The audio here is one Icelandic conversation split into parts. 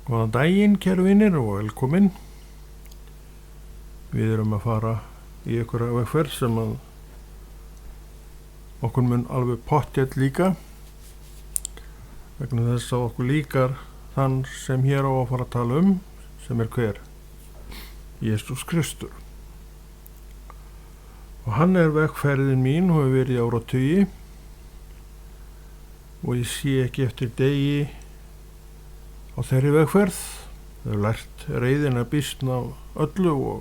Góðan daginn, kæru vinir, og velkomin. Við erum að fara í einhverja vegferð sem að okkur mun alveg pottþétt líka, vegna þess að okkur líkar þann sem hér á að fara að tala um, sem er hver? Jesús Kristur. Og hann er vegferðin mín og hefur verið í áratugi, og ég sé ekki eftir degi á þeirri vegferð. Þau hefur lært reiðina býsna á öllu og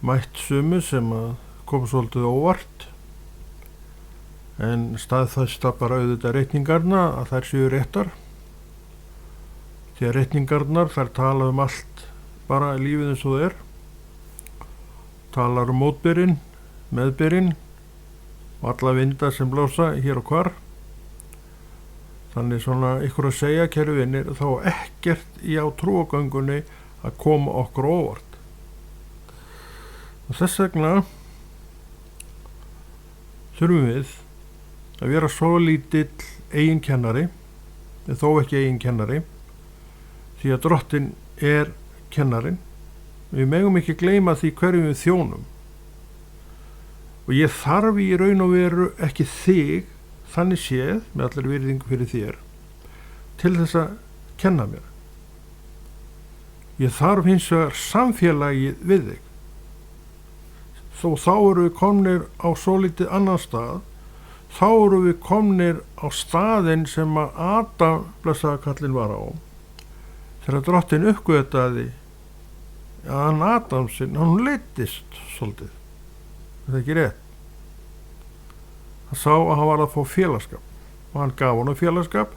mætt sumu sem að kom svolítið óvart, en staðfesta bara auðvitað reikningarna að þær séu réttar, því að reikningarnar þær tala um allt, bara lífið eins og það er, talar um mótbyrinn, meðbyrinn og alla vinda sem blása hér og hvar. Þannig svona ykkur að segja, kæru vinir, þá ekkert í á trúagöngunni að koma okkur óvart. Og þess vegna þurfum við að vera svo lítill eiginkennari, þó ekki eiginkennari, því að Drottinn er kennarin. Við megum ekki gleyma því hverjum við þjónum. Og ég þarf í raun og veru ekki þig, þannig séð, með allir virðingu fyrir þér, til þess að kenna mér. Ég þarf hins vegar samfélagið við þig. Þó þá eru við komnir á svolítið annan stað, þá eru við komnir á staðinn sem að Adam, blessaða kallinn, var á. Þegar Drottinn uppgötaði að hann Adam sinn, hann leiddist svolítið. Er það ekki rétt? Hann sá að hann var að fá félagsskap og hann gaf honum félagsskap,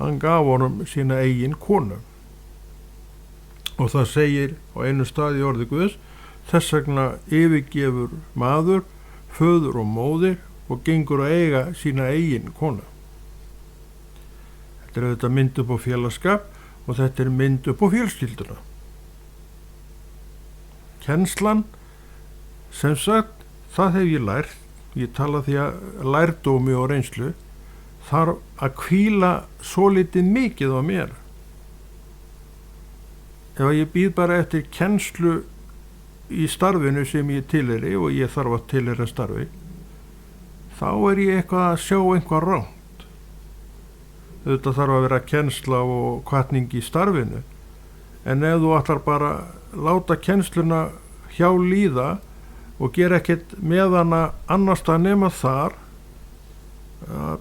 hann gaf honum sína eigin konu. Og það segir á einu stað í orði Guðs: þess vegna yfirgefur maður föður og móðir og gengur að eiga sína eigin konu. Þetta er auðvitað mynd upp á félagsskap og þetta er mynd upp á fjölskylduna. Kennslan, sem sagt, það hef ég lært. Ég tala því að lærdómi og reynslu þarf að hvíla svolítið mikið á mér. Ef ég býð bara eftir kennslu í starfinu sem ég tilheyri, og ég þarf að tilheyra starfi, þá er ég eitthvað að sjá eitthvað rangt. Þetta þarf að vera kennsla og hvatning í starfinu, en ef þú ætlar bara láta kennsluna hjá líða og gera ekkert með hana annars að nema þar,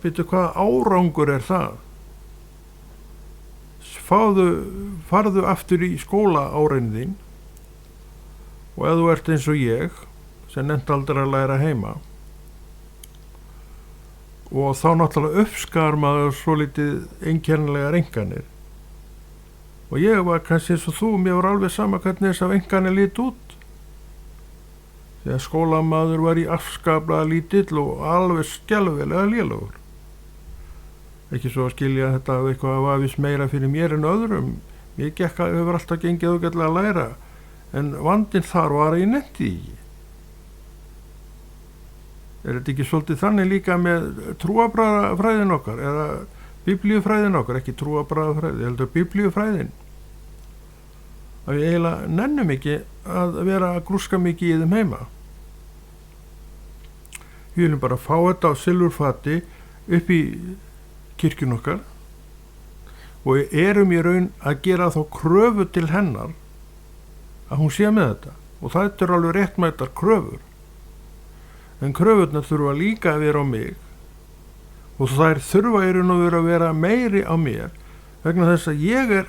byrju, hvað árangur er það? Farðu aftur í skóla árin þín, og ef þú ert eins og ég, sem nefnt aldrei að læra heima, og þá náttúrulega uppskar maður svolítið einkennilegar enganir, og ég var kannski eins og þú, mér var alveg sama hvernig þess að enganir lít út. Þegar skólamaður var í afskaplega lítill og alveg skelfilega lélegur. Ekki svo að skilja þetta af eitthvað að vafist meira fyrir mér en öðrum. Mér hefur alltaf gengið ágætlega að læra, en vandinn þar var að ég nennti ekki. Er þetta ekki svolítið þannig líka með trúarbragðafræðin okkar, eða biblíufræðin okkar, ekki trúarbragðafræði, heldur biblíufræðin? Að við eiginlega nennum ekki að vera að grúska mikið í þeim heima. Við viljum bara fá þetta á silfurfati upp í kirkjun okkar og erum í raun að gera þá kröfu til hennar að hún sé með þetta, og það er alveg réttmætar kröfur, en kröfurnar þurfa líka að vera á mig, og þær þurfa í raun að vera meiri á mér, vegna þess að ég er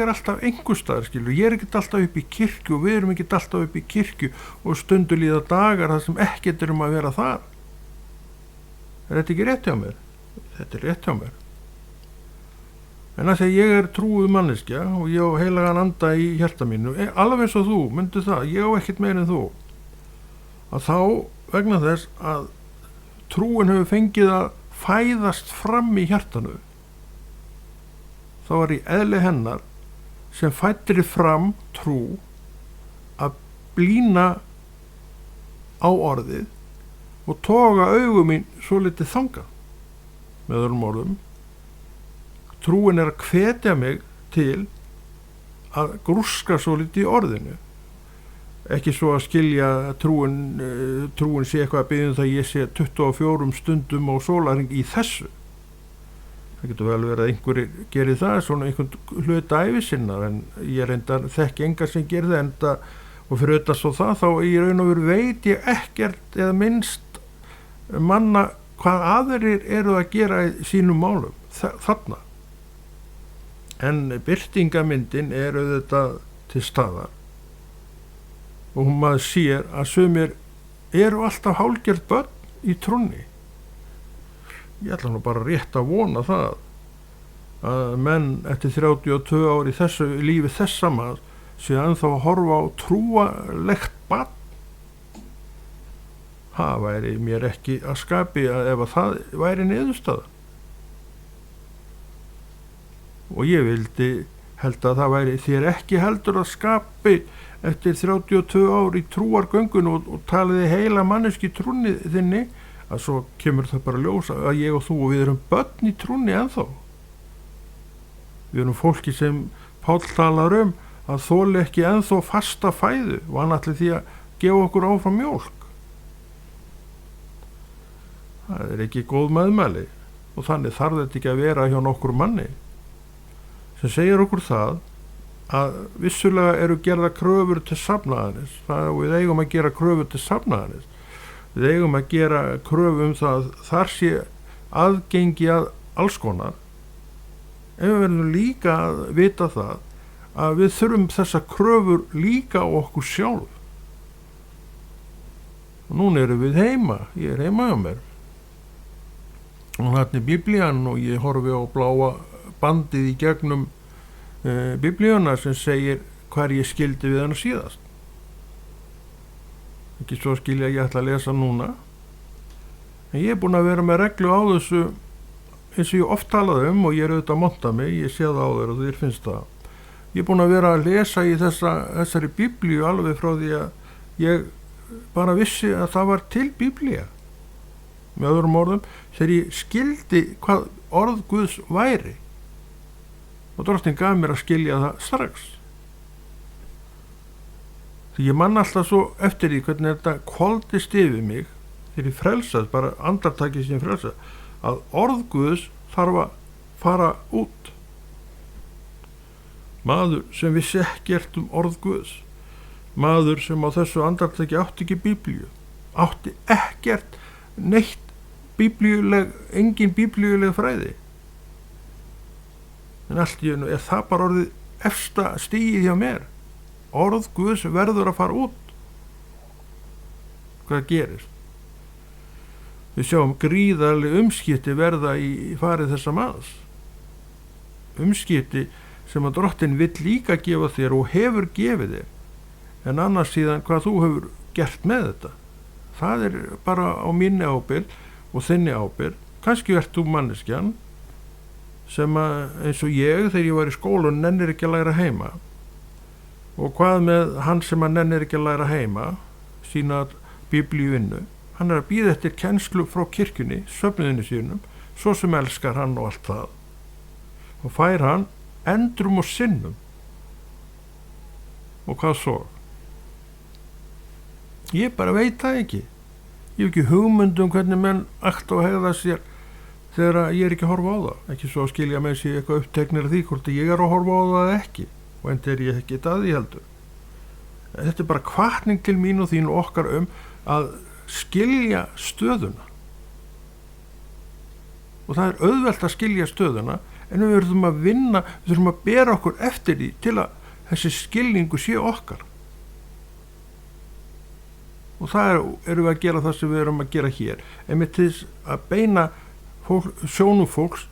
alltaf einhvers staðar, skilur. Ég er ekkert alltaf upp í kirkju og við erum ekkert alltaf upp í kirkju og stundu líða dagar þar sem ekkert er að vera þar. Er þetta ekki rétt hjá mér? Þetta er rétt hjá mér. En að því ég er trúuð manneskja og ég á heilagan anda í hjarta mínu, alveg eins og þú, myndu það, ég á ekkert meir en þú, að þá, vegna þess að trúin hefur fengið að fæðast fram í hjartanu, þá var í eðli hennar sem fættri fram trú að blína á orðið og toga augu mín svo litið þangað. Með öðrum orðum, trúin að hvetja mig til að grúska svo lítið í orðinu, ekki svo að skilja trúin sé eitthvað að biðja það ég sé 24 stundum á sólarhring í þessu. Það getur vel verið að einhverjir gerir það, svona einhvern hluta ævi sinnar, en ég reyndar þekki enga sem gerir það, enda og fyrir auðvitað svo það, þá í raun og veru veit ég ekkert eða minnst manna hvað aðrir eru að gera í sínum málum, þarna. En birtingamyndin er auðvitað til staðar og maður sér að sumir eru alltaf hálfgerð börn í trúnni. Ég ætla nú bara rétt að vona það að menn eftir 32 ár í þessu lífi þessa maður sé ennþá að horfa á trúalegt barn. Það væri mér ekki að skapi ef að það væri niðurstaða. Og ég held að það væri þér ekki heldur að skapi eftir 32 ár í trúargöngun og taliði heila manneski trúnni þinni, að svo kemur það bara ljósa að ég og þú og við erum börn í trúnni ennþá. Við erum fólki sem Páll talar að þoli ekki ennþá fasta fæðu og hann ætli því að gefa okkur áfram mjólk. Það er ekki góð meðmæli og þannig þarf þetta ekki að vera hjá nokkur manni sem segir okkur það að vissulega eru gerða kröfur til safnaðarins, og við eigum að gera kröfur til safnaðarins. Við eigum að gera kröfu það þar sé aðgengi að alls konar, en við verðum líka að vita það að við þurfum þessa kröfur líka á okkur sjálf. Og núna erum við heima, ég er heima á mér og þarna er Biblían og ég horfi á bláa bandið í gegnum Biblíuna sem segir hvar ég skildi við hana síðast. Ekki svo skilja ég ætla að lesa núna, en ég er búin að vera með reglu á þessu eins og ég oft talaði og ég er auðvitað að monta mig, ég sé það á þér og þér finnst það. Ég er búin að vera að lesa í þessari Biblíu alveg frá því að ég bara vissi að það var til Biblía. Með öðrum orðum, þegar ég skildi hvað orð Guðs væri og Drottinn gaf mér að skilja það strax. Því ég man alltaf svo eftir því hvernig þetta hvolfdist yfir mig þegar ég frelsað, bara andartakið sem frelsað, að orð Guðs þarf að fara út. Maður sem vissi ekkert orð Guðs, maður sem á þessu andartaki átti ekki Biblíu, átti ekkert neitt engin biblíuleg fræði, en allt í einu er það bara orðið efsta stigið hjá mér. Orð Guðs verður að fara út. Hvað gerist? Við sjáum gríðarleg umskipti verða í farið þessa manns, umskipti sem að Drottinn vill líka gefa þér og hefur gefið þér, en annars síðan hvað þú hefur gert með þetta, það er bara á minni ábyrgð og þinni ábyrgð. Kannski ert þú manneskjan sem að, eins og ég þegar ég var í skólan, nennir ekki að læra heima, og hvað með hann sem að nennir ekki að læra heima sína biblíuvinnu, hann er að bíða eftir kennslu frá kirkjunni, söfnuðinni sínum, svo sem elskar hann og allt það, og fær hann endrum og sinnum. Og hvað svo? Ég bara veit það ekki. Ég hef ekki hugmynd hvernig menn ættu að hegða sér þegar ég er ekki að horfa á það. Ekki svo að skilja með sér eitthvað uppteknir af því hvort ég er að horfa á það ekki, og en þegar ég ekki að því heldur. Þetta er bara hvatning til mín og þín og okkar að skilja stöðuna. Og það er auðvelt að skilja stöðuna, en við verðum að vinna, við þurfum að bera okkur eftir því til að þessi skilningu sé okkar. Og það erum við að gera það sem við erum að gera hér, einmitt til að beina sjónum fólks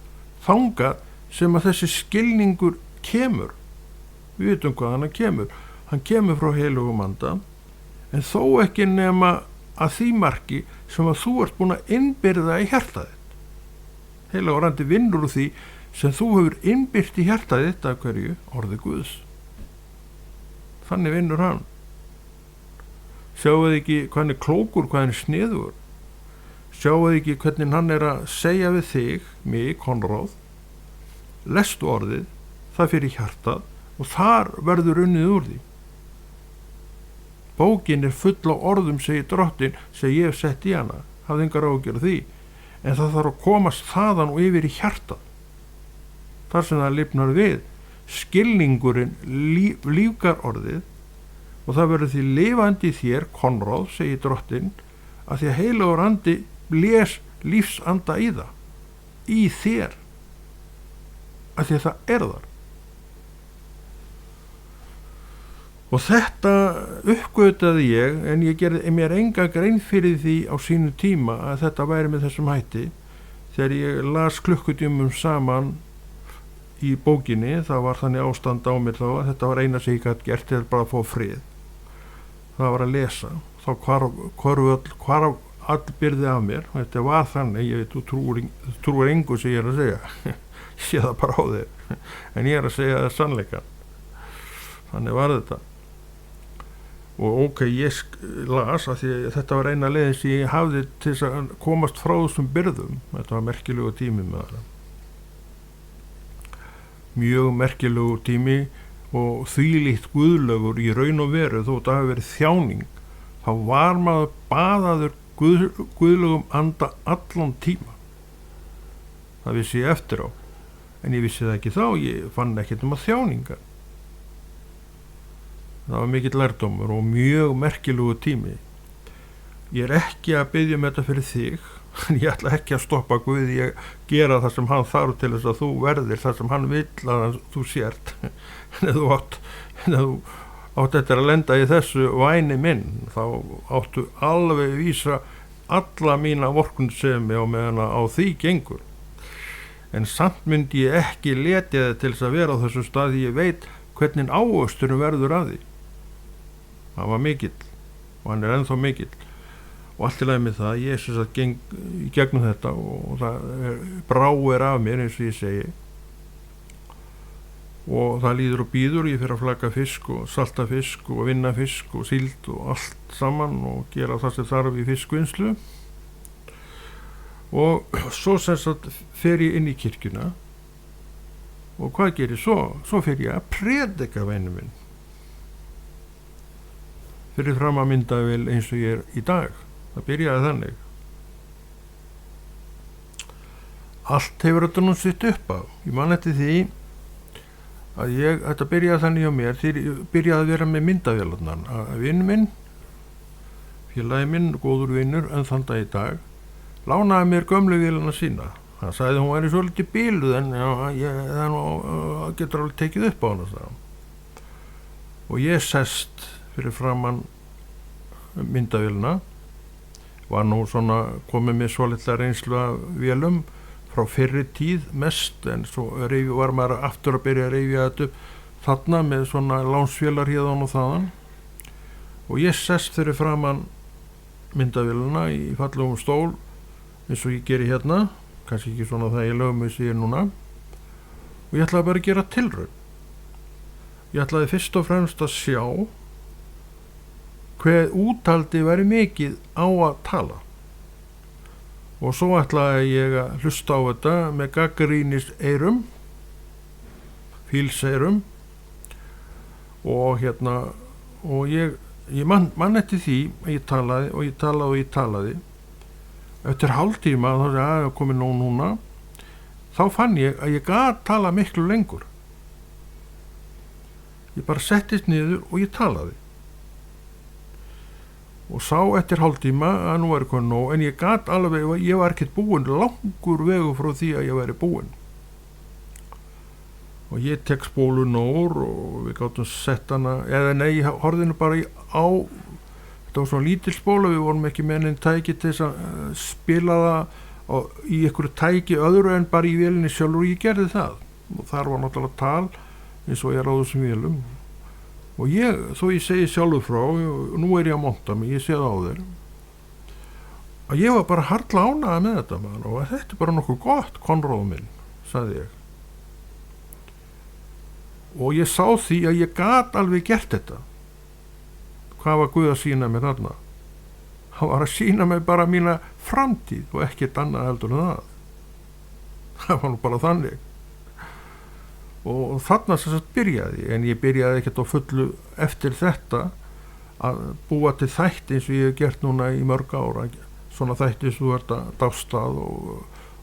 þangað sem að þessi skilningur kemur. Við vitum hvað hann kemur frá heilugum anda, en þó ekki nema að því marki sem að þú ert búin að innbyrða í hjartað þitt. Heilagur andi vinnur úr því sem þú hefur innbyrt í hjartað þitt af hverju? Orði Guðs. Þannig vinnur hann. Sjáuð ekki hvað hann er klókur, hvað hann er sniður. Sjáuð ekki hvernig hann er að segja við þig, mig, Konráð, lestu orðið, það fyrir hjartað og þar verður unnið úr því. Bókin full á orðum, segir Drottinn, sem ég hef sett í hana, hafði engar áhyggjur af því, en það þarf að komast þaðan og yfir í hjartað. Þar sem það lifnar við, skilningurinn lífgar orðið og það verður því lifandi í þér, Konráð, segir Drottinn, að því að heilagur andi blés lífsanda í það, í þér, að því að það þar. Og þetta uppgötaði ég, en ég gerði mér enga grein fyrir því á sínu tíma að þetta væri með þessum hætti. Þegar ég las klukkutímum saman í bókinni, það var þannig ástand á mér þá að þetta var eina sem ég gæti gert, þetta bara að fá frið. Það var að lesa, þá hvarf all byrði af mér, þetta var þannig, ég veit, þú trúir engu sem ég að segja, ég sé það bara á þér, en ég að segja það sannleikann. Þannig var þetta. Og ég las að því að þetta var eina leiðin sem ég hafði til þess að komast frá þessum byrðum. Þetta var merkilegu tími með það. Mjög merkilegu tími og þvílíkt guðlegur í raun og veru, þó þetta hafi verið þjáning. Þá var maður baðaður guðlegum anda allan tíma. Það vissi ég eftir á. En ég vissi það ekki þá, ég fann ekkert þjáningar. Það var mikill lærdómur og mjög merkilegu tími. Ég er ekki að biðja þetta fyrir þig, en ég ætla ekki að stoppa Guð í að gera það sem hann þarf til þess að þú verðir það sem hann vill að þú sért. En ef þú átt eftir að lenda í þessu væni minn, þá áttu alveg vísa alla mína vorkunnsemi á meðan á því gengur. En samt myndi ég ekki letja þið til þess að vera á þessu staði, ég veit hvernig ávöxturinn verður að því. Það var mikill og hann ennþá mikill og allt í lagi með það, ég sem sagt geng í gegnum þetta og það bráir af mér eins og ég segi og það líður og býður, ég fyrir að flagga fisk og salta fisk og vinna fisk og síld og allt saman og gera það sem þarf í fiskvinnslu og svo sem sagt fer ég inn í kirkjuna og hvað gerir svo? Svo fer ég að predika venni minn fyrir fram að myndavél eins og ég er í dag. Það byrjaði þannig. Allt hefur þetta nú sitt upp á. Ég man eftir því að þetta byrjaði þannig hjá mér þegar ég byrjaði að vera með myndavélarnar. Vinn minn, félagi minn, góður vinnur, en þann dag í dag, lánaði mér gömlu vélana sína. Hann sagði hún væri svolítið bíluð en það getur alveg tekið upp á hana, sagði hann. Og ég sest fyrir framan myndavélina, var nú svona komið með svolítið reynslu af vélum frá fyrri tíð mest, en svo var maður aftur að byrja að reyfja þetta upp þarna með svona lánsvélar hérðan og þaðan og ég sest fyrir framan myndavélina í fallegum stól eins og ég geri hérna, kannski ekki svona það ég lögum þessi ég núna og ég ætlaði bara að gera tilraun. Ég ætlaði fyrst og fremst að sjá hver úthaldi væri mikið á að tala og svo ætlaði ég að hlusta á þetta með gagnrýnis eyrum, fílseyrum og og ég man eftir því að ég talaði og ég talaði eftir hálftíma þá sem ég komið núna þá fann ég að ég gat tala miklu lengur. Ég bara settist niður og ég talaði og sá eftir hálftíma að nú var eitthvað nóg en ég gat alveg, ég var ekkert búinn, langur vegu frá því að ég væri búinn og ég tek spólun úr og við gátum sett hana eða nei, ég horfði henni bara á þetta var svona lítil spóla, við vorum ekki með henni tæki til þess að spila það í einhverju tæki öðru en bara í vélinni sjálfur og ég gerði það og þar var náttúrulega tal eins og ég er á þessum vélum og þó ég segi sjálfur frá nú er ég að monta mig, ég sé það á þér að ég var bara harla ánægður með þetta maður, og þetta er bara nokkuð gott Konráð minn, sagði ég og ég sá því að ég gat alveg gert þetta. Hvað var Guð að sýna mér þarna? Hann var að sýna mér bara mína framtíð og ekkert annað heldur en það var nú bara þannig og þarna sem sagt byrjaði, en ég byrjaði ekkert á fullu eftir þetta að búa til þætti eins og ég hef gert núna í mörg ára, svona þætti sem þú ert að dástað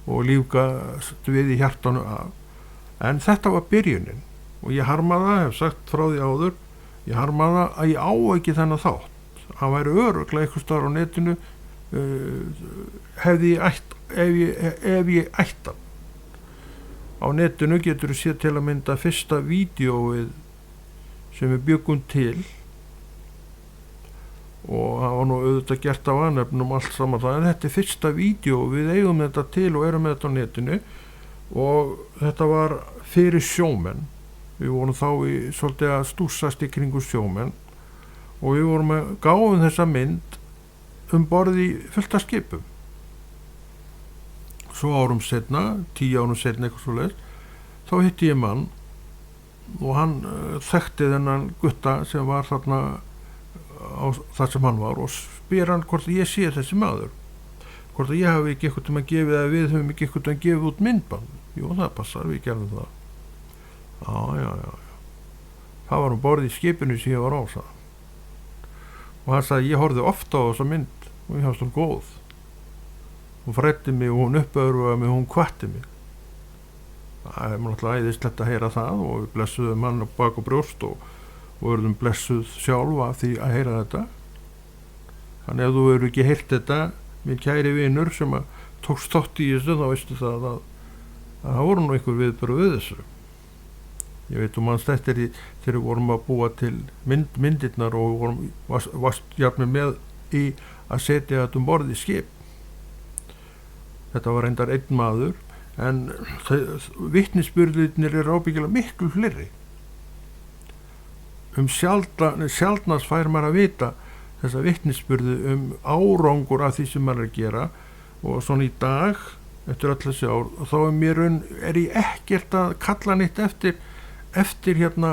og lífgast við í hjartanu af, en þetta var byrjunin og ég harmaði, hef sagt frá því áður, ég harmaði að ég á ekki þennan þátt, hann væri örugglega einhvers staðar á netinu, hefði ég ætt, ef ég ætta. Á netinu getur þú séð til að mynda fyrsta vídeóið sem við byggum til og það var nú auðvitað gert á annefnum allt saman það, en þetta er fyrsta vídeo, við eigum þetta til og erum með þetta á netinu og þetta var fyrir sjómenn, við vorum þá í svolítið að stússast í kringu sjómenn og við vorum að gáum þessa mynd borð í fullt af skipum. Svo árum setna, 10 árum setna eitthvað svo leið, þá hitti ég mann og hann þekkti þennan gutta sem var þarna á það sem hann var og spyr hann hvort ég sé þessi maður, hvort ég hafi ekki eitthvað að gefa eða við höfum ekki eitthvað að gefa út myndband. Jú, það passar, við gerðum það. Já. Það var borð í skipinu sem ég var á, sagði. Og hann sagði, ég horfði ofta á þessa mynd og ég hafði hún góð. Hún fræddi mig og hún uppöðruði mig og hún hvatti mig. Það er náttúrulega æðislegt að heyra það og við blessuðum hann bak og brjóst og verðum blessuð sjálfa því að heyra þetta. Þannig ef þú hefur ekki heyrt þetta, minn kæri vinur sem að tókst þátt í þessu, þá veistu það að það voru nú einhver viðbrögð við þessu. Ég veit manst eftir því þegar við vorum að búa til myndirnar og varst jafnir með í að setja þetta borð í skip. Þetta var reyndar einn maður, en vitnisburðirnir eru ábyggilega miklu fleiri. Sjaldnast fær maður að vita þessa vitnisburði árangur af því sem maður er að gera og svona í dag, eftir öll þessi ár, þá er ég ekkert að kalla neitt eftir hérna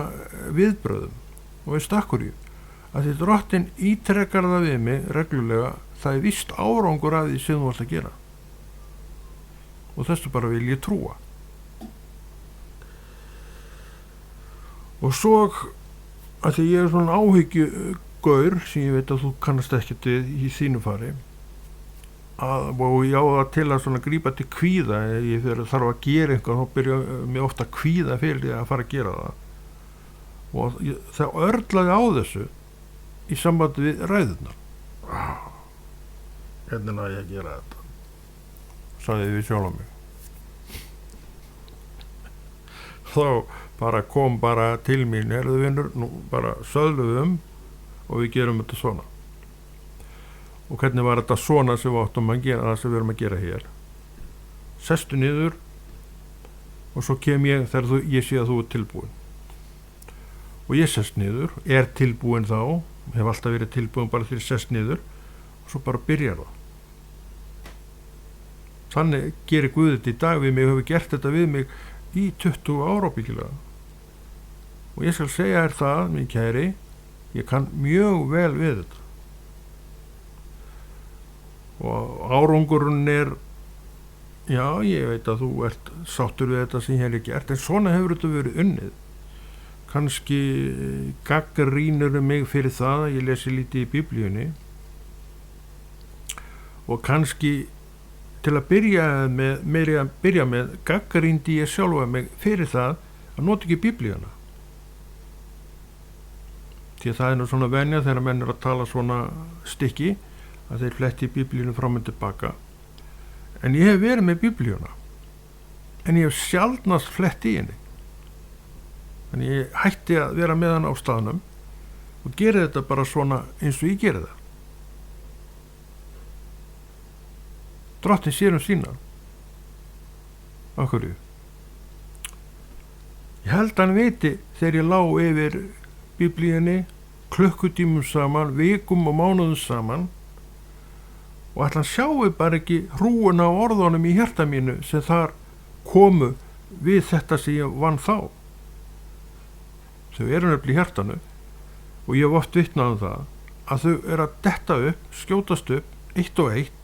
viðbröðum og veist akkurju að því Drottinn ítrekar það við mig reglulega, það er víst árangur af því sem þú varst að gera og þessu bara vil ég trúa. Og svo að því ég er svona áhyggjugaur sem ég veit að þú kannast ekkert í þínu fari og ég á það til að svona grípa til kvíða, ég þarf að gera eitthvað þá byrja mér ofta að kvíða fyrir því að fara að gera það og það örlaði á þessu í sambandi við ræðurnar. Hvernig að ég að gera þetta, sagði við sjálf á mig. Þá bara kom bara til mín, erðu vinnur, nú bara söðluðum og við gerum þetta svona. Og hvernig var þetta svona sem við áttum að gera það sem við erum að gera hér. Sestu niður og svo kem ég þegar ég sé að þú er tilbúin. Og ég sest niður, er tilbúin þá, hef alltaf verið tilbúin bara þegar ég sest niður og svo bara byrjar það. Þannig gerir Guð þetta í dag við mig, hefur gert þetta við mig í 20 ára byggilega. Og ég skal segja þér það, minn kæri, ég kann mjög vel við þetta. Og árangurinn já, ég veit að þú ert sáttur við þetta sem ég hef gert, en svona hefur þetta verið unnið. Kannski gagnrýnir mig fyrir það að ég lesi lítið í Biblíunni og kannski til að byrja með gagnrýndi ég sjálfa mig fyrir það að nota ekki Biblíuna. Því að það er nú svona venja þegar menn að tala svona stykki að þeir fletti Biblíunu fram og tilbaka. En ég hef verið með Biblíuna, en ég hef sjaldnast flett í henni. En ég hætti að vera með hann á staðnum og gera þetta bara svona eins og ég gera það. Drottinn sér sína. Af hverju? Ég held að hann viti þegar ég lá yfir Biblíunni klukkutímum saman, vikum og mánuðum saman og ætla hann sjáu bara ekki hrúuna á orðunum í hjarta mínu sem þar komu við þetta sem ég vann þá. Þau eru nefnilega í hjartanu og ég hef oft vitnað það að þau eru að detta upp, skjótast upp, eitt og eitt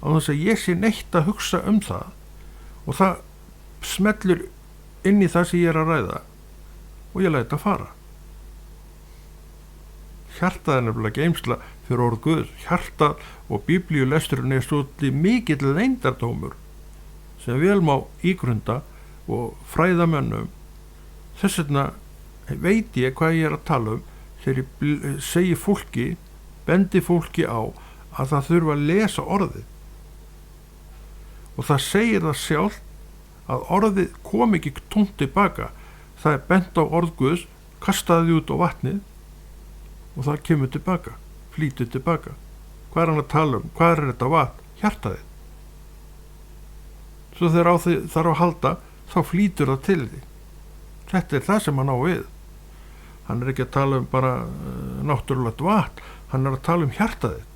á þess að ég sé neitt að hugsa það og það smellur inn í það sem ég er að ræða og ég læt að fara. Hjartað er nefnilega geymsla fyrir orð Guðs. Hjartað og biblíulesturinn er svolítið mikill leyndardómur sem vel má ígrunda og fræða mönnum. Þess vegna veit ég hvað ég er að tala um þegar ég segi fólki, bendi fólki á að það þurfa að lesa orðið. Og það segir það sjálf að orðið kom ekki tómt tilbaka. Það er bent á orð Guðs, kastaði út á vatnið og það kemur tilbaka, flýtur tilbaka. Hvað er hann að tala um? Hvað er þetta vatn? Hjartaðið. Svo þegar á því þarf að halda, þá flýtur það til því. Þetta er það sem hann á við. Hann er ekki að tala um bara náttúrulegt vatn, hann er að tala um hjartaðið.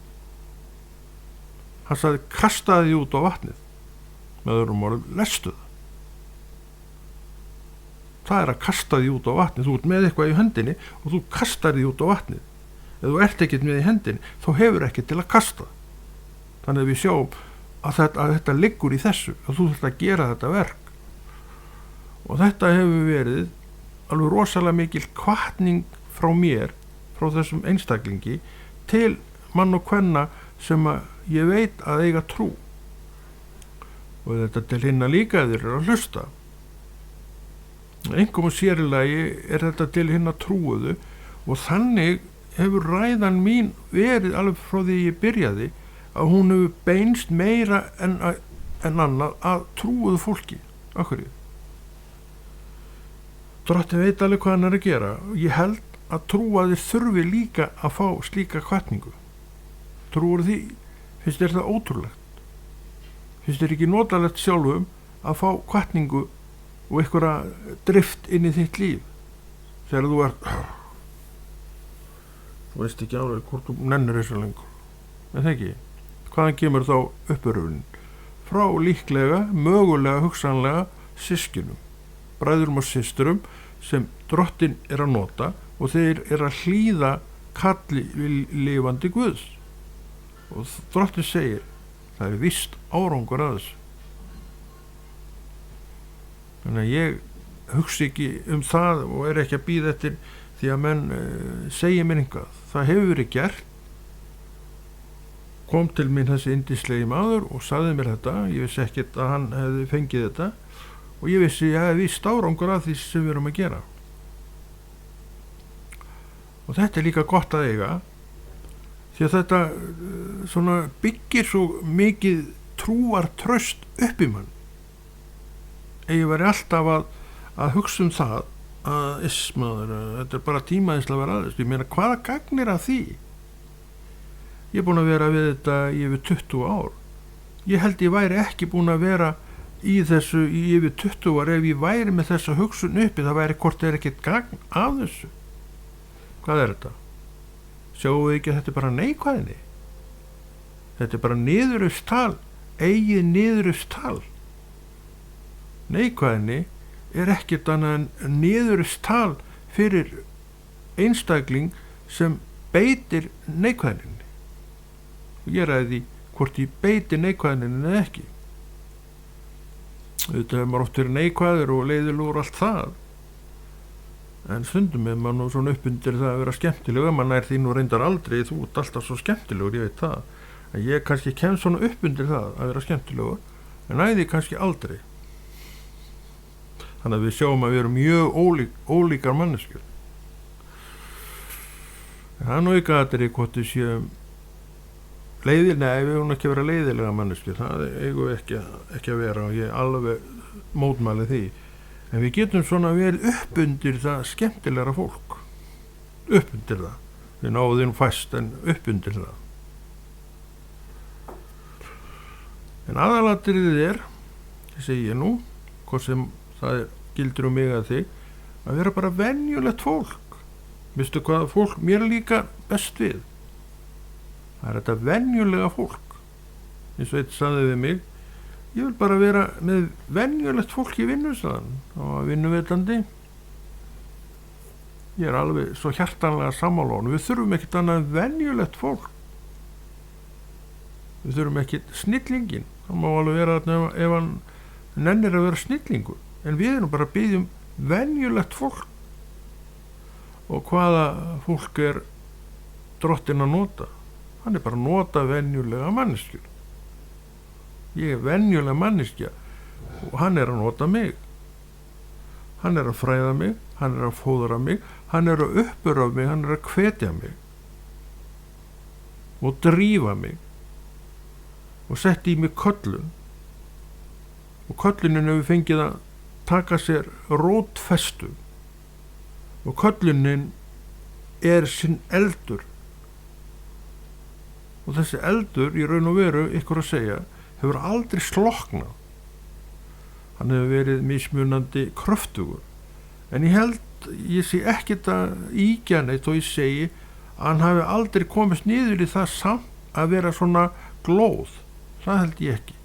Hann sagði kastaði út á vatnið. Með öðrum orðum, lestu það. Það er að kasta því út á vatnið. Þú ert með eitthvað í hendinni og þú kastar því út á vatnið. Ef þú ert ekkert með í hendinni, þá hefur ekkert til að kasta. Þannig að við sjáum að þetta liggur í þessu, að þú þarft að gera þetta verk. Og þetta hefur verið alveg rosalega mikil hvatning frá mér, frá þessum einstaklingi, til mann og kvenna sem að ég veit að eiga trú. Og þetta til hinna líka þeir eru að hlusta. Einkum og sérilagi er þetta til hinna trúuðu og þannig hefur ræðan mín verið alveg frá því ég byrjaði að hún hefur beinst meira en annað að trúuðu fólki. Akkurri. Drottinn veit alveg hvað hann er að gera. Ég held að trúaðir þurfi líka að fá slíka hvatningu. Trúur því, finnst þér það ótrúlegt? Finnst þér ekki notalegt sjálfum að fá hvatningu og einhverja drift inn í þitt líf þegar þú veist ekki alveg hvort þú nennir þessu lengur. En það ekki. Hvaðan kemur þá uppörfunin? Frá líklega, mögulega, hugsanlega systkinum, bræðurum og systurum sem Drottinn er að nota og þeir er að hlýða kalli lifandi Guðs. Og Drottinn segir, það er víst árangur að þessu. Þannig að ég hugsi ekki um það og er ekki að bíða eftir því að menn segja mér einhvað. Það hefur verið gert. Kom til mín þessi yndislegi maður og sagði mér þetta. Ég vissi ekkert að hann hefði fengið þetta og ég vissi að ég hefði víst árangur að því sem við erum að gera. Og þetta er líka gott að eiga því að þetta svona byggir svo mikið trúartraust upp í mann. Ég væri alltaf að hugsa um það að þetta er bara tímaðislega að vera aðeins. Ég meina, hvaða gagnir að því? Ég er búin að vera við þetta í yfir 20 ár. Ég held ég væri ekki búin að vera í þessu í yfir 20 ár ef ég væri með þessa hugsun uppi. Það væri hvort er ekkert gagn af þessu. Hvað er þetta? Sjáum við ekki að þetta er bara neikvæðni? Þetta er bara niðurrifstal, eigið niðurrifstal. Neikvæðni er ekkert annað en niðurrifstal fyrir einstakling sem beitir neikvæðninni. Og ég ræði hvort ég beiti neikvæðninni eða ekki. Þetta hefur maður oft verið neikvæður og leiðilegur allt það. En stundum er maður nú svona upp undir það að vera skemmtilegur. Man er því nú reyndar aldrei, þú ert alltaf svo skemmtilegur, ég veit það. En ég kannski kem svona upp undir það að vera skemmtilegur, en næði kannski aldrei. Þannig að við sjáum að við erum mjög ólíkar manneskjur. Það er nú ekki aðrið hvort við séum leiðilega, við erum ekki að vera leiðilega manneskjur, það eigum við ekki að vera og ég alveg mótmæli því. En við getum svona verið upp undir það skemmtilegra fólk. Upp undir það. Við náðum fæst en upp undir það. En aðalatriðið er, það segi ég nú, hvort sem það gildir mig að þig, að vera bara venjulegt fólk. Vistu hvað fólk mér líka best við? Það er þetta venjulega fólk. Eins og eitt sagði við mig, ég vil bara vera með venjulegt fólk í vinnustaðan og vinnuveitandi. Ég er alveg svo hjartanlega sammála honum. Við þurfum ekkert annað en venjulegt fólk. Við þurfum ekkert snillingin. Það má alveg vera ef hann nennir að vera snillingur. en við erum bara að biðja venjulegt fólk. Og hvaða fólk Drottinn að nota? Hann bara að nota venjulega manneskjur. Ég venjulega manneskja og hann að nota mig. Hann að fræða mig, hann að fóðra mig, hann að uppura mig, hann að hvetja mig og drífa mig og setja í mig köllun. Og köllunin hefur fengið að taka sér rótfestu og köllunin sinn eldur. Og þessi eldur í raun og veru, ykkur að segja, hefur aldrei slokknað. Hann hefur verið mismunandi kröftugur. En ég sé ekkert að íkja neitt og ég segi að hann hafi aldrei komist niður í það samt að vera svona glóð. Það held ég ekki.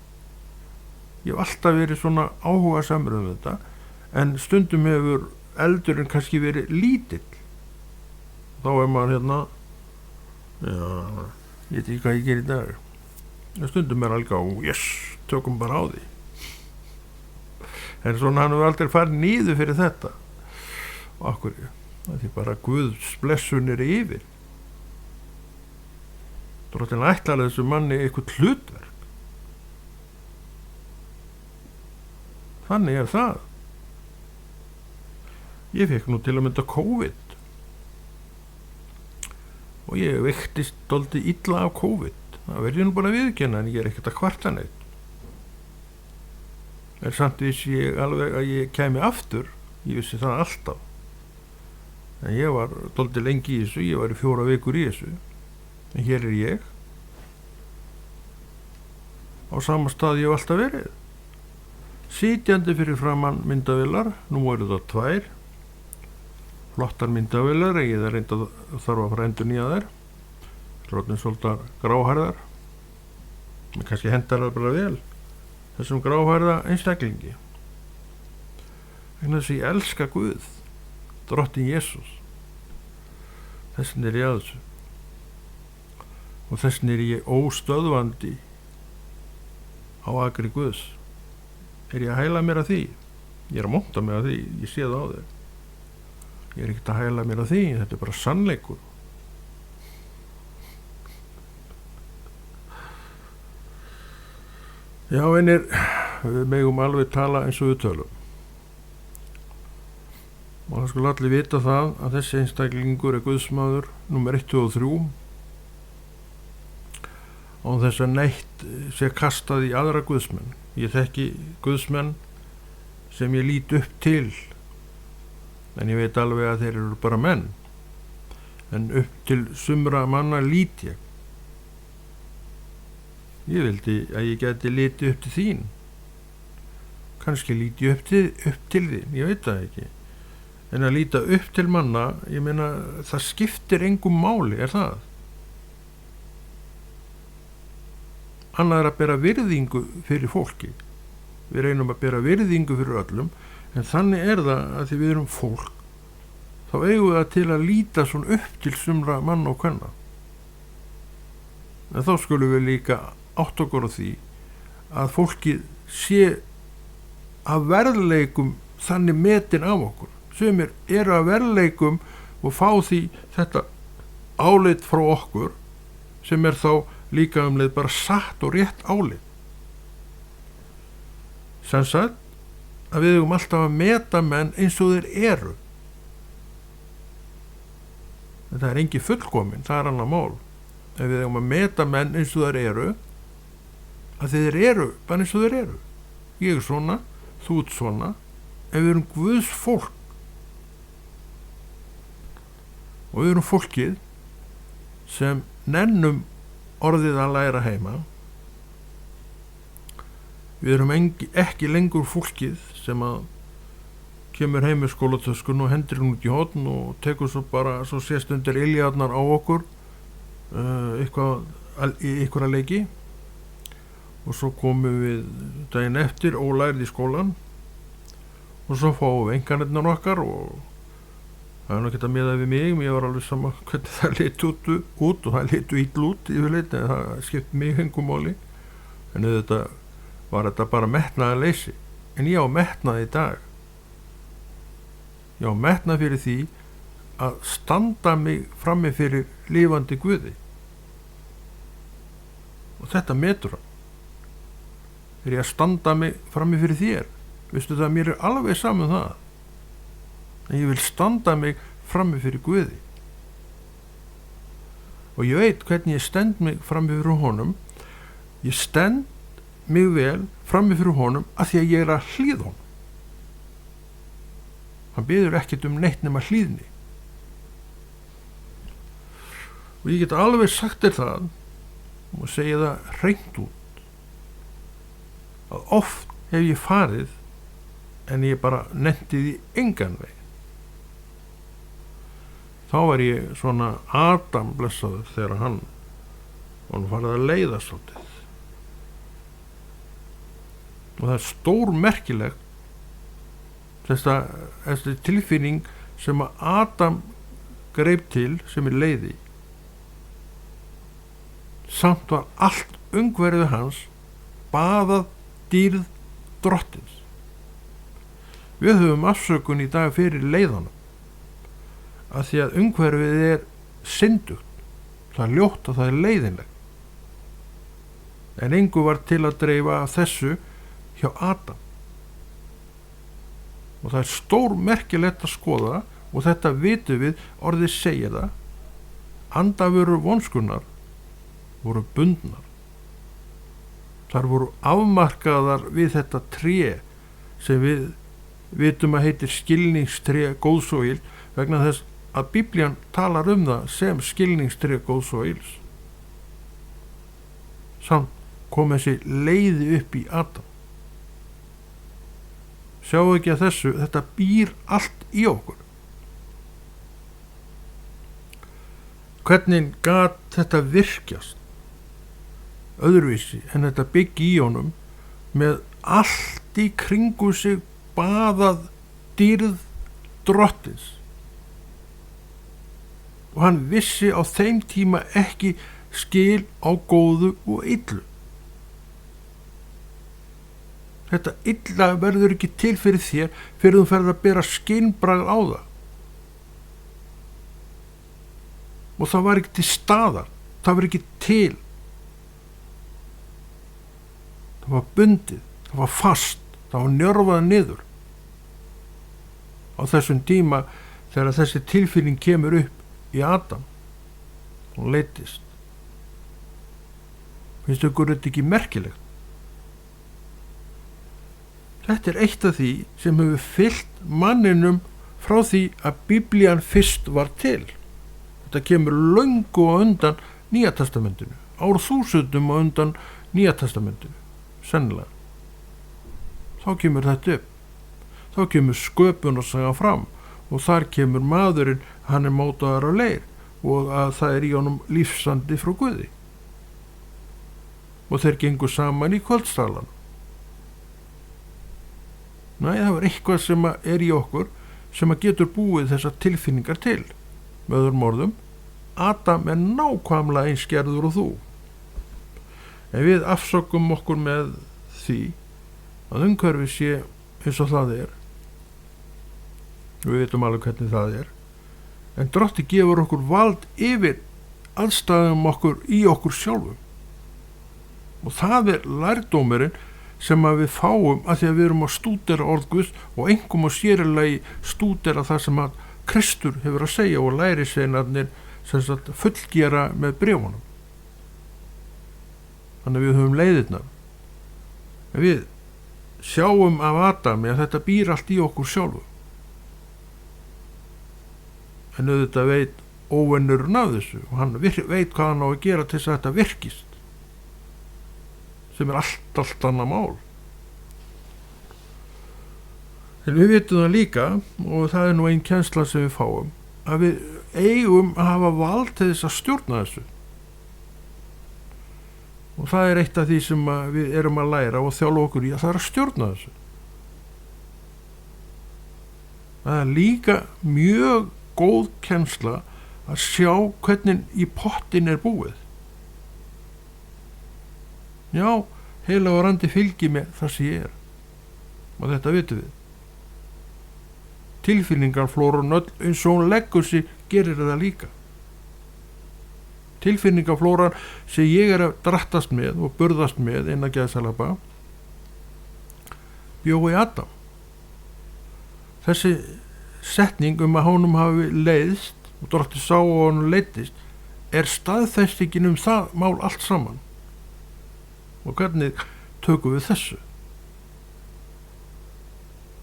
Ég hef alltaf verið svona áhugasamur þetta, en stundum hefur eldurinn kannski verið lítill. Þá maður hérna, ég veit ekki hvað ég ger í dag. Stundum alveg á, yes, tökum bara á því. En svona hann hefur aldrei farið niður fyrir þetta. Og akkur, það er bara Guðs blessun yfir. Drottinn ætlar þessu manni eitthvað hlutverk. Þannig það. Ég fekk nú til að mynda COVID. Og ég veiktist dálítið illa af COVID. Það verði nú bara að viðurkenna, en ég ekkert að kvarta neitt. En samt vissi ég alveg að ég kæmi aftur. Ég vissi það alltaf. En ég var dálítið lengi í þessu, ég var í 4 vikur í þessu. En hér ég. Á sama stað ég hef alltaf verið. Sitjandi fyrir framann myndavélar, nú eru það 2. Flottar myndavélar, ég þarf að fara endur nýja þær. Orðnar svolítið gráhærðar. Men kannski hendar það bara vel. Þessum gráhærða einstaklingi. Vegna þess að ég elska Guð, Drottinn Jesús. Þessin ég að þessu. Og þessin ég óstöðvandi á akri Guðs. Ég að hæla mér að því? Ég að monta mér að því, ég sé það á þér. Ég ekkert að hæla mér að því, þetta bara sannleikur. Já, einir, við megum alveg tala eins og við tölum. Og það skulle allir vita það að þessi einstaklingur Guðsmaður númer 1 og 3 og þess að neitt sé kastað í aðra guðsmenn. Ég þekki guðsmenn sem ég lít upp til, en ég veit alveg að þeir eru bara menn, en upp til sumra manna lít ég. Ég vildi að ég geti litið upp til þín. Kannski líti ég upp til þín, ég veit það ekki. En að líta upp til manna, ég meina, það skiptir engum máli, það? Annað að bera virðingu fyrir fólki. Við reynum að bera virðingu fyrir öllum, en þannig það að því við erum fólk, þá eigum við það til að líta svona upp til sumra manna og kvenna. En þá skulum við líka átt okkur á því að fólkið sé að verðleikum þannig metin af okkur. Sumir eru að verðleikum og fá því þetta álit frá okkur sem þá líka leið bara satt og rétt álit. Sem sagt að við eigum alltaf að meta menn eins og þeir eru. Þetta engin fullkomin, það annað mál. Ef við eigum að meta menn eins og þeir eru, að þeir eru bara eins og þeir eru. Ég svona, þú svona, ef við erum Guðs fólk. Og við erum fólkið sem nennum orðið að læra heima. Við erum ekki lengur fólkið sem að kemur heim með skólatöskun og hendur hún út í horn og tekur svo bara svo sést undir iljarnar á okkur eitthvað að leiki, og svo komum við daginn eftir ólærið í skólan og svo fáum við einkanirnar okkar og það er ekki að miða við mig, ég var alveg sama hvernig það liti út og það liti illa út yfirleitt, en það skipti mig engum máli. En þetta var þetta bara metnaðarleysi. En ég á metnað í dag. ég á metnað fyrir því að standa mig frammi fyrir lifandi Guði. Og þetta metur hann. Þegar ég að standa mig frammi fyrir þér, veistu það, mér alveg saman það. En ég vil standa mig frammi fyrir Guði. Og ég veit hvernig ég stend mig frammi fyrir honum. Ég stend mig vel frammi fyrir honum af því að ég að hlýða honum. Hann biður ekkert neitt nema hlýðni. Og ég get alveg sagt þér það og segja það hreint út að oft hef ég farið en ég bara nennti því engan veginn. Þá var ég svona Adam blessaður þegar hann farið að leiða svolítið. Og það stór merkilegt þessi tilfinning sem að Adam greip til sem leiði. Samt var allt umhverfið hans baðað dýrð drottins. Við höfum afsökun í dag fyrir leiðanum að því að umhverfið syndugt, það er ljótt og það er leiðinlegt. En engu var til að dreifa af þessu hjá Adam. Og það er stór merkilegt að skoða og þetta vitum við, orðið segir það, andavörur vonskunnar voru bundnar. Þar voru afmarkaðar við þetta tré sem við vitum að heitir skilningstré góðs og ills vegna þess að Biblían talar það sem skilningstré góðs og ills. Samt kom þessi leiði upp í Adam. Sjáu ekki að þessu, þetta býr allt í okkur. Hvernig gat þetta virkjast öðruvísi en þetta byggi í honum með allt í kringu sig baðað dýrð drottins. Og hann vissi á þeim tíma ekki skil á góðu og illu. Þetta illa verður ekki til fyrir þér fyrir þú ferð að bera skynbragð á það. Og það var ekki til staðar, það var ekki til. Það var bundið, það var fast, það var njörfað niður. Á þessum tíma þegar þessi tilfinning kemur upp í Adam, hún leiddist. Finnst ykkur þetta ekki merkilegt? Þetta eitt af því sem hefur fylgt manninum frá því að Biblían fyrst var til. Þetta kemur löngu á undan Nýja testamentinu, árþúsundum á undan Nýja testamentinu, sennilega. Þá kemur þetta upp. Þá kemur sköpunarsagan fram og þar kemur maðurinn, hann mótaður á leir og að það í honum lífsandi frá Guði. Og þeir gengu saman í kvöldstalan. Nei, það var eitthvað sem í okkur sem getur búið þessar tilfinningar til. Með öðrum orðum, Adam nákvæmlega eins gerður og þú. En við afsökum okkur með því að umhverfið sé eins og það Við veitum alveg hvernig það En Drotti gefur okkur vald yfir aðstæðum okkur í okkur sjálfum. Og það lærdómurinn sem að við fáum að því að við erum að stúdera orð Guðs og einkum og sérilegi stúdera það sem að Kristur hefur að segja og lærisveinarnir sem sagt fullgera með bréfunum. Þannig að við höfum leiðirnar. En við sjáum af Adami að þetta býr allt í okkur sjálfu. En auðvitað veit óvinnurinn af þessu og hann veit hvað hann á að gera til þess að þetta virkist. Sem allt annað mál. En við vitum það líka, og það nú ein kennsla sem við fáum, að við eigum að hafa vald til þess að stjórna þessu. Og það eitt af því sem við erum að læra og þjálfa okkur í að það að stjórna þessu. Það líka mjög góð kennsla að sjá hvernig í pottin búið. Já, heilagur andi fylgir með það sem ég og þetta vitum við. tilfinningarflóran öll eins og hún leggur sig gerir það líka. Tilfinningarflóran sem ég að drattast með og burðast með innan gæðsalapa bjó í Adam. Þessi setning að honum hafi leiðst og Drottinn sá og honum leiddist staðfestingin það mál allt saman. Og hvernig tökum við þessu?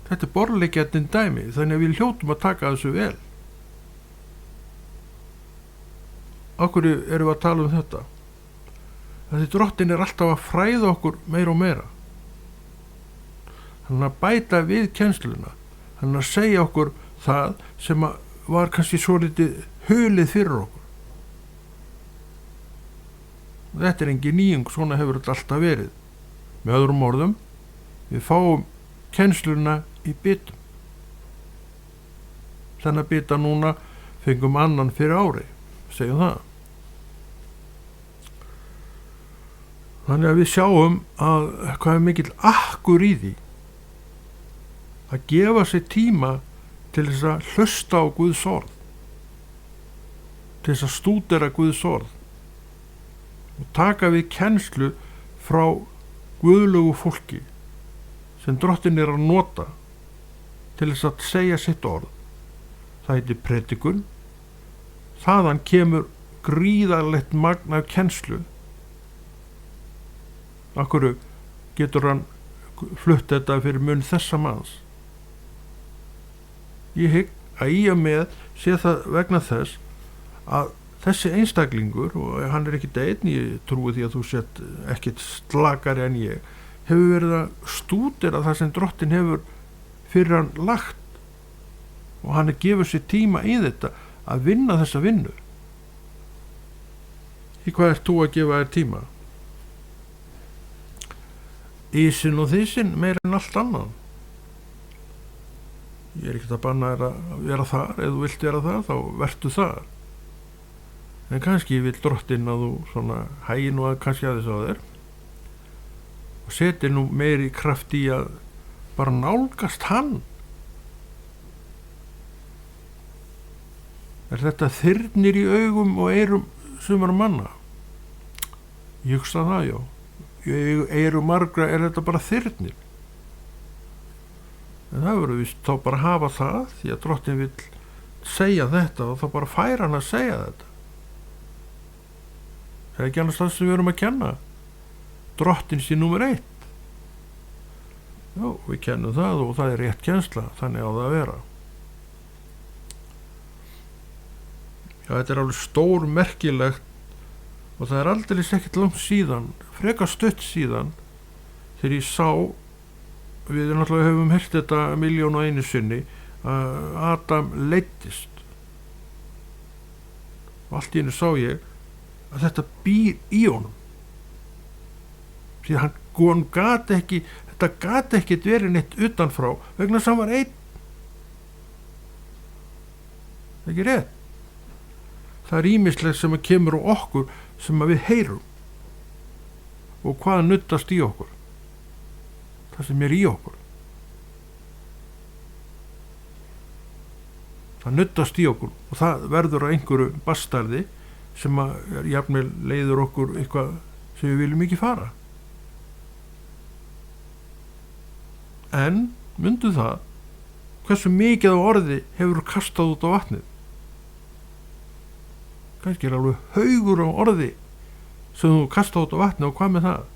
Þetta borðleggjandinn dæmi, þannig að við hljótum að taka þessu vel. Af hverju erum við að tala þetta? Þessi Drottinn alltaf að fræða okkur meira og meira. Hann að bæta við kennsluna. Hann að segja okkur það sem var kannski svolítið hulið fyrir okkur. Þetta engin nýjung, svona hefur þetta alltaf verið. Með öðrum orðum, við fáum kennsluna í bitum. Þennan bita núna fengum annan fyrir ári, segjum það. Þannig að við sjáum að hvað er mikill akkur í því að gefa sér tíma til þess að hlusta á Guðs orð, til þess að stúdera Guðs orð og taka við kennslu frá guðlegu fólki sem Drottinn að nota til þess að segja sitt orð. Það heitir predikun. Þaðan kemur gríðarlegt magn af kennslu. Af hverju getur hann flutt þetta fyrir munn þessa manns? Ég hygg að í og með sé það vegna þess að þessi einstaklingur, og hann ekkit einn, ég trúi því að þú sett ekkit slakari en ég, hefur verið að stúdera það sem Drottinn hefur fyrir hann lagt og hann gefur sér tíma í þetta að vinna þessa vinnu. Í hvað ert þú að gefa þér tíma? Ísinn og þísinn meira en allt annað. Ég ekkert að banna þér að vera þar, ef þú vilt vera þar, þá vertu þar. En kannski vill Drottinn að þú svona hægi nú að kannski aðeins á þér og seti nú meiri kraft í að bara nálgast hann. Þetta þyrnir í augum og eyrum sumar manna? Ég hugsa það, já. Í eyrum margra þetta bara þyrnir. En það verður víst þá bara að hafa það, því að Drottinn vill segja þetta og þá bara fær hann að segja þetta. Það er ekki annars það sem við erum að kenna. Drottinn sé númer 1. Já, við kennum það og það er rétt kennsla, þannig á það að vera. Já, þetta er alveg stór merkilegt og það er aldrei ekkert langt síðan, frekar stutt síðan, þegar ég sá, við náttúrulega höfum heyrt þetta 1.000.001 sinni, að Adam leiddist. Og allt í einu sá ég að þetta býr í honum. Því að hann gat ekki, þetta gat ekki verið neitt utanfrá vegna þess að hann var einn. Það er ekki rétt. Það er ýmislegt sem kemur á okkur sem við heyrum og hvað nuddast í okkur. Það sem er í okkur. Það nuddast í okkur og það verður að einhverju bastarði sem að jafnvel leiður okkur eitthvað sem við viljum ekki fara. En myndu það hversu mikið á orði hefur kastað út á vatnið. Kannski er alveg haugur á orði sem þú kastað út á vatnið og hvað með það?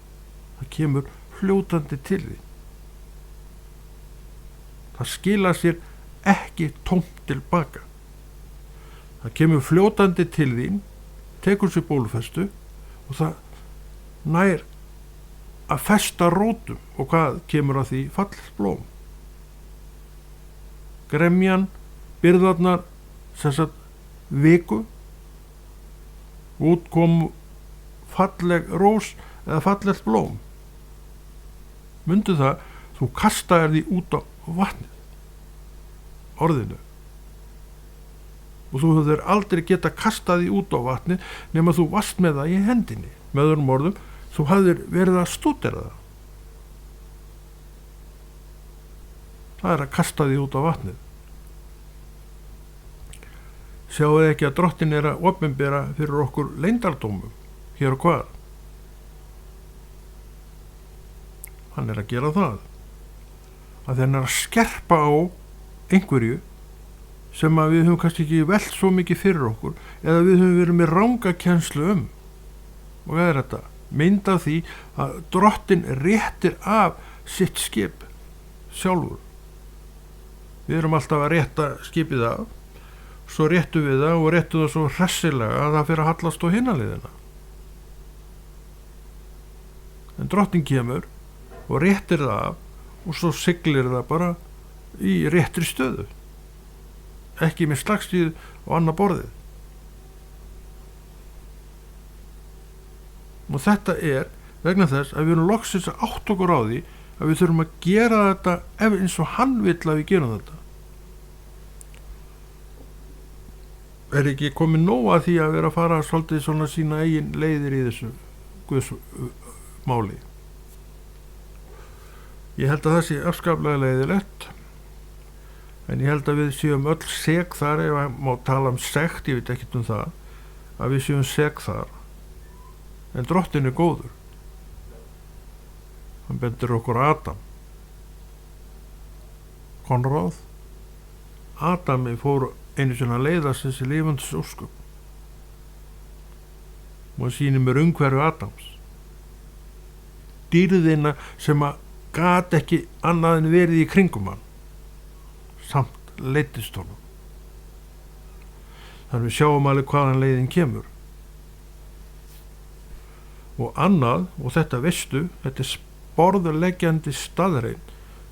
Það kemur fljótandi til því. Það skila sér ekki tómt tilbaka. Það kemur fljótandi til þín, tekur sér bólfestu og það nær að festa rótum og hvað kemur að því? Fallegt blóm. Gremjan, byrðarnar, þessar viku, útkom falleg rós eða fallegt blóm. Mundu það, þú kastaðir því út á vatnið, orðinu. Og þú hefur aldrei geta kastað því út á vatnið nema þú varst með það í hendinni. Með öðrum orðum, þú hafðir verið að stúdera það. Það er að kasta því út á vatnið. Sjáu þið ekki að drottin að opinbera fyrir okkur leyndardómum hér og hvað? Hann að gera það að þeir að skerpa á einhverju sem að við höfum kannski ekki velt svo mikið fyrir okkur eða við höfum verið með ranga kennslu og hvað þetta? Mynd af því að drottin réttir af sitt skip sjálfur. Við erum alltaf að rétta skipið af, svo réttum við það og réttum það svo hressilega að það fyrir að hallast á hinaliðina. En drottin kemur og réttir það af og svo siglir það bara í réttri stöðu. Ekki með slagstíð og annað borðið. Og þetta vegna þess að við erum loksins að átt okkur á því að við þurfum að gera þetta eins og hann vill að við gerum þetta. Ekki komið nóg að því að vera að fara svolítið svona sína eigin leiðir í þessu guðsmáli. Ég held að það sé afskaplega leiðilegt, en ég held að við séum öll sek þar, ef að má tala sekt, ég veit ekkert það, að við séum sek þar. En drottin góður. Hann bendur okkur Adam. Konráð. Adami fór einu sinna að leiðast þessi lifandis ósköp. Og hann sýnir mér umhverfi Adams. Dýrðina sem að gat ekki annað en verið í kringum hann. Samt leiddist honum. Þannig við sjáum alveg hvaðan leiðin kemur. Og annað, og þetta veistu, þetta sporðleggjandi staðreyn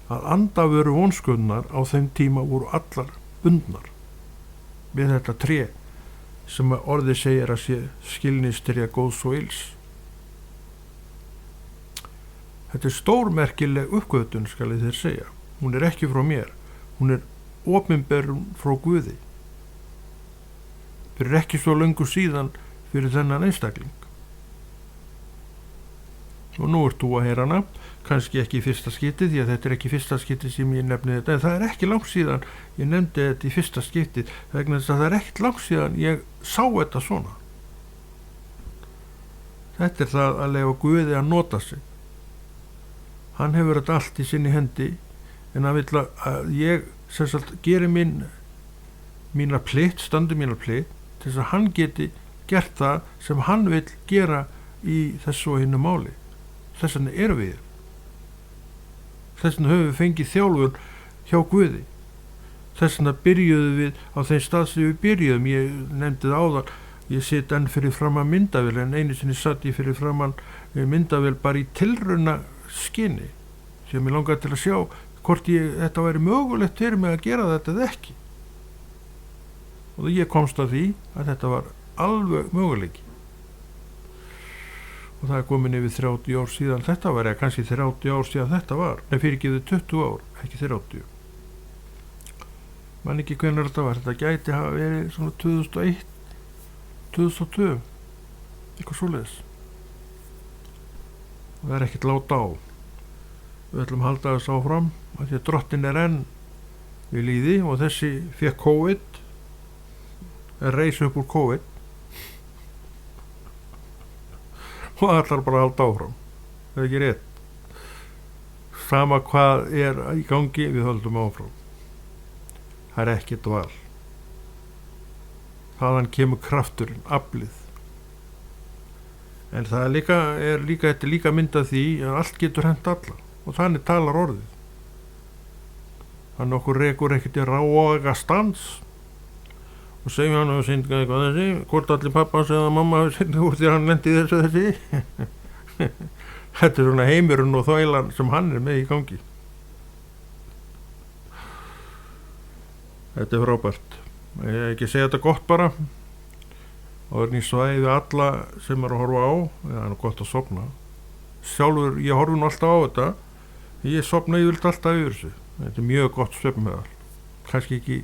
að andavöru vonskunnar á þeim tíma voru allar bundnar við þetta tré sem að orðið segir að sé skilningstré góðs og ills. Þetta stórmerkileg uppgötvun, skal ég þér segja. Hún ekki frá mér, hún opinberun frá Guði. Fyrir ekki svo löngu síðan fyrir þennan einstakling. Og nú ert þú að heyra hana, kannski ekki í fyrsta skipti, því að þetta ekki fyrsta skipti sem ég nefni þetta, en það ekki langt síðan ég nefndi þetta í fyrsta skipti, vegna þess að það ekki langt síðan ég sá þetta svona. Þetta það að leyfa Guði að nota sig. Hann hefur þetta allt í sinni hendi, en hann vill að ég sem sagt geri mína plikt, standi mína plikt, til þess að hann geti gert það sem hann vill gera í þessu og hinnu máli. Þess vegna erum við. Þess vegna höfum við fengið þjálfun hjá Guði. Þess vegna byrjuðum við á þeim stað sem við byrjuðum. Ég nefndi það áðan, ég sit enn fyrir framan myndavél, en einu sinni satt ég fyrir framan myndavél bara í tilrauna skyni, sem ég langaði til að sjá hvort þetta væri mögulegt fyrir mig að gera þetta eða ekki. Og ég komst að því að þetta var alveg möguleiki. Og það komin yfir 30 ár síðan þetta var, eða kannski 30 ár síðan þetta var, en fyrirgefðu 20 ár, ekki 30. Man ekki hvenær þetta var, þetta gæti hafa verið svona 2001, 2002, eitthvað svoleiðis. Og það ekkert láta á. Við ætlum að halda þess áfram, að því að drottin enn við líði og þessi fékk COVID, reis upp úr COVID, og það ætlar bara að halda áfram. Það ekki rétt. Sama hvað í gangi, við höldum áfram. Það ekkert val. Þaðan kemur krafturinn, aflið. En það þetta líka mynd af því að allt getur hent alla, og þannig talar orðið. Þannig okkur rekur ekkert í rága stans, og segjum hann og syndgaði hvað þessi, hvort allir pappans eða mamma úr því að hann lendi þessi. Þetta svona heimurinn og þvælan sem hann með í gangi. Þetta frábært. Ég ekki segja þetta gott bara. Og ég svæði við alla sem að horfa á, það er gott að sofna. Sjálfur, ég horfi nú alltaf á þetta, ég sofna yfirleitt alltaf yfir þessu. Þetta mjög gott svefnmeðal. Kannski ekki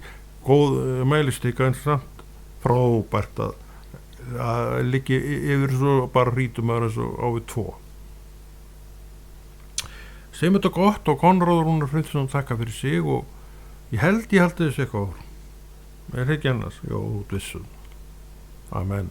góð mælistika, en samt frábært að liggi yfir svo bara rítum að þessu á við 2. Segjum þetta gott, og Konráður Rúnar Friðþjónsson þakka fyrir sig, og ég held þessu eitthvað áfram. Er ekki annars? Jó, vissum. Amen.